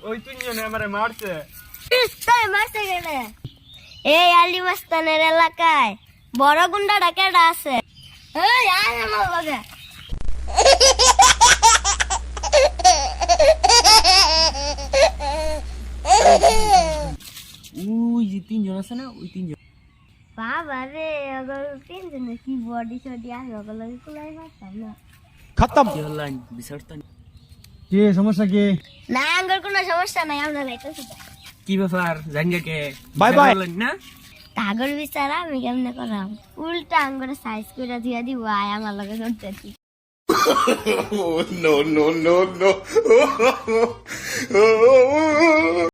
ওই তিনজনে আমারে মারছে। এই আলী মাস্তানের এলাকায় বড় গুন্ডাটা কেডা আছে? ওই যে তিনজন আছে না, ওই তিনজন। বাবা রে, তিনজনে কি বডি সডি আছে, ওগুলো কুলাই মারতাম না। খতম কি হল বিচারতা কি সমস্যা কি? না, আঙ্গুর কোনো সমস্যা নাই, আমরা যাইতেছি। কি ব্যাপার জানগে কে? বাই বাই না তাগর বিচার আমি কেমনে করাম? উল্টা আঙ্গুর সাইজ করে দিয়ে দিব, আয় আমার লগে করতেছি। no no no no